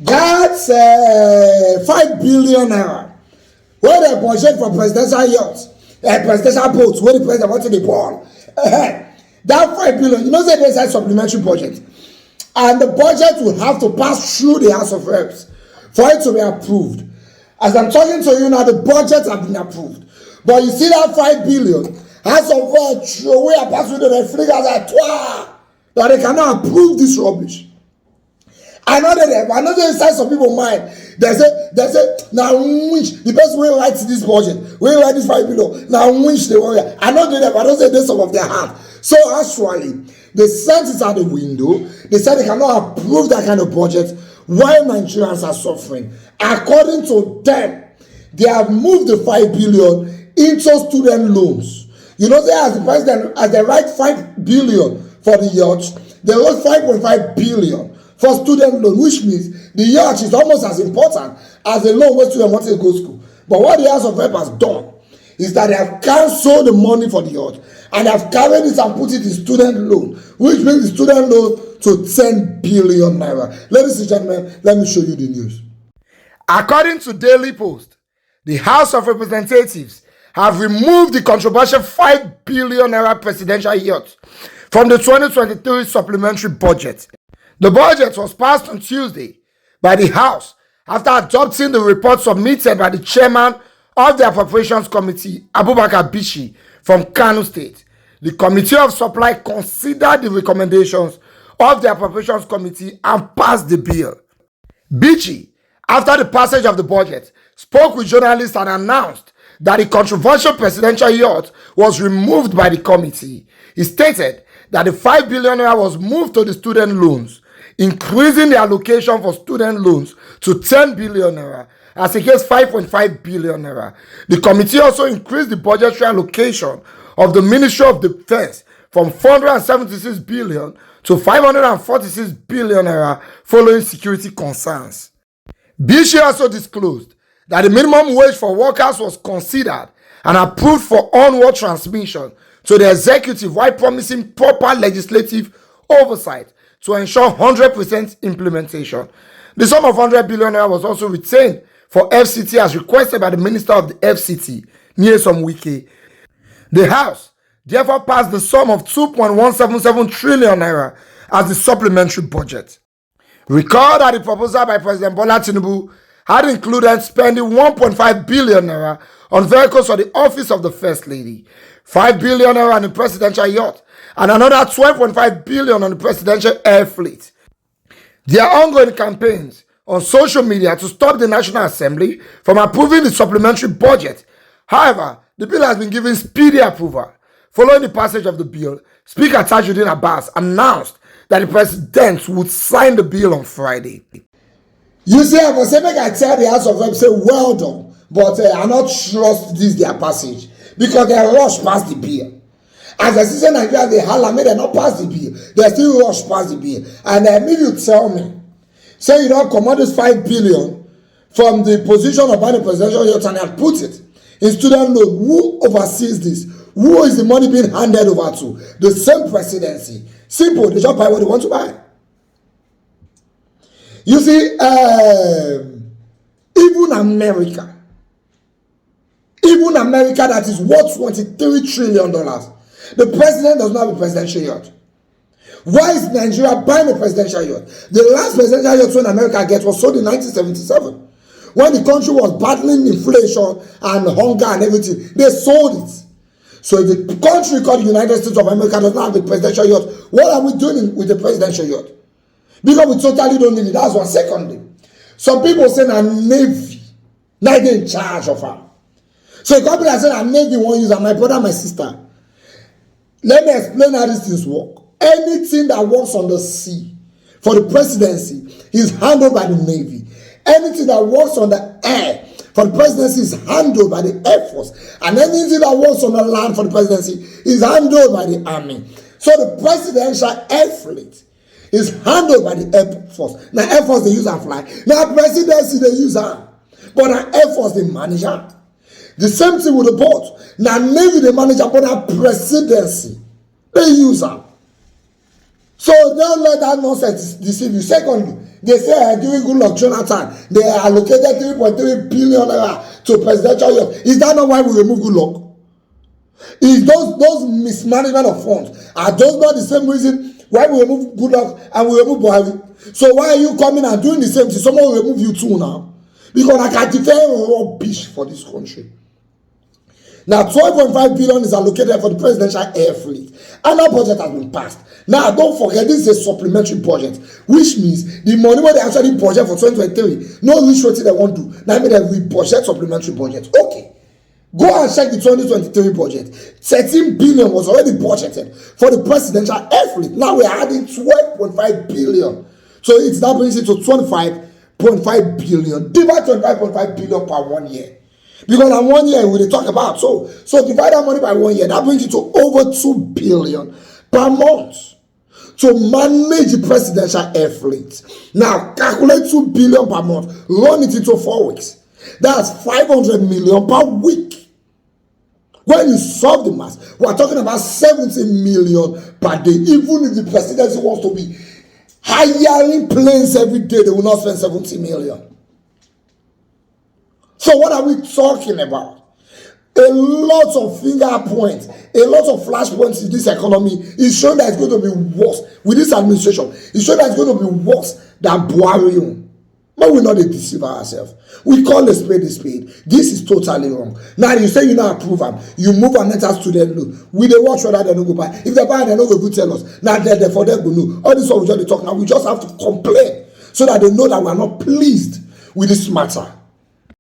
That's 5 billion naira. Where they budget for presidential yachts, presidential boats, where the president wanted the ball. That 5 billion, you know, say there's a supplementary budget. And the budget will have to pass through the House of Reps for it to be approved. As I'm talking to you now, the budget has been approved. But you see that 5 billion, House of Reps throw away and pass through the referee like that they cannot approve this rubbish. I know inside some people's mind, they say, now which the person will write this budget, will write this 5 billion, now which they warrior. I know that, but I don't say this some of their heart. So actually, they sent it out the window. They said they cannot approve that kind of budget while Nigerians are suffering. According to them, they have moved the 5 billion into student loans. You know, they as the president, as they write 5 billion for the yacht, they wrote 5.5 billion for student loan, which means the yacht is almost as important as the loan where students want to go to school. But what the House of Reps has done is that they have cancelled the money for the yacht and they have carried it and put it in student loan, which brings the student loan to 10 billion naira. Ladies and gentlemen, let me show you the news. According to Daily Post, the House of Representatives have removed the controversial 5 billion naira presidential yacht from the 2023 supplementary budget. The budget was passed on Tuesday by the House after adopting the report submitted by the chairman of the Appropriations Committee, Abubakar Bichi, from Kano State. The Committee of Supply considered the recommendations of the Appropriations Committee and passed the bill. Bichi, after the passage of the budget, spoke with journalists and announced that the controversial presidential yacht was removed by the committee. He stated that the 5 billion naira was moved to the student loans, increasing the allocation for student loans to 10 billion naira as against 5.5 billion naira. The committee also increased the budgetary allocation of the Ministry of Defense from 476 billion to 546 billion naira following security concerns. Bichi also disclosed that the minimum wage for workers was considered and approved for onward transmission to the executive while promising proper legislative oversight to ensure 100% implementation. The sum of 100 billion naira was also retained for FCT as requested by the Minister of the FCT, Nyesom Wike. The House therefore passed the sum of 2.177 trillion naira as the supplementary budget. Recall that the proposal by President Bola Tinubu had included spending 1.5 billion naira on vehicles for the office of the First Lady, 5 billion naira on the presidential yacht, and another 12.5 billion on the presidential air fleet. There are ongoing campaigns on social media to stop the National Assembly from approving the supplementary budget. However, the bill has been given speedy approval. Following the passage of the bill, Speaker Tajuddin Abbas announced that the president would sign the bill on Friday. You see, I was saying, I tell the House of Reps, say, well done, but I not trust this their passage because they rush past the bill. As I see Nigeria, they holla, they not pass the bill. They still rush past the bill. And if you tell me, say you don't command this 5 billion from the position of buying the presidential yacht and put it in student loan, who oversees this? Who is the money being handed over to? The same presidency. Simple, they just buy what they want to buy. You see, even America that is worth $23 trillion, the president does not have a presidential yacht. Why is Nigeria buying a presidential yacht? The last presidential yacht when America gets was sold in 1977. When the country was battling inflation and hunger and everything, they sold it. So if the country called the United States of America does not have a presidential yacht, what are we doing with the presidential yacht? Because we totally don't need it. That's one. Secondly, some people say that Navy, now they're in charge of her. So a company that said that Navy won't use her, my brother, my sister. Let me explain how these things work. Anything that works on the sea for the presidency is handled by the Navy. Anything that works on the air for the presidency is handled by the Air Force. And anything that works on the land for the presidency is handled by the Army. So the presidential air fleet is handled by the Air Force. Now Air Force they use and fly. Now presidency they use her. But now Air Force they manage her. The same thing with the boat. Now Navy they manage her, but now presidency they use her. So don't let that nonsense deceive you. Secondly, They say during good luck Jonathan, they allocated 3.3 billion naira to presidential yacht. Is that not why we remove good luck? Is those mismanagement of funds, are those not the same reason why we remove good luck and we remove Buhari? So why are you coming and doing the same thing? Someone will remove you too now. Because I can defend rubbish for this country. Now 12.5 billion is allocated for the presidential air fleet. And that budget has been passed. Now don't forget, this is a supplementary budget, which means the money what they actually budget for 2023, no reach wetin they want to. Now I mean that we budget supplementary budget. Okay. Go and check the 2023 budget. 13 billion was already budgeted for the presidential air fleet. Now we are adding 12.5 billion. So that brings it to 25.5 billion. Divide 25.5 billion per 1 year. Because in 1 year we dey talk about. So divide that money by 1 year. That brings it to over 2 billion per month to manage the presidential air fleet. Now calculate 2 billion per month. Run it into 4 weeks. That's 500 million per week. When you solve the math, we are talking about 70 million per day. Even if the presidency wants to be hiring planes every day, they will not spend 70 million. So what are we talking about? A lot of finger points, a lot of flashpoints in this economy is showing that it's going to be worse with this administration. It's showing that it's going to be worse than Buhari. But we not deceive ourselves. We call a spade a spade. This is totally wrong. Now you say you not approve them, you move and enter student loan. We dey watch whether they no go buy. If they buy, they no go tell us. Now they for them go know. All this one we just talk now. We just have to complain so that they know that we are not pleased with this matter.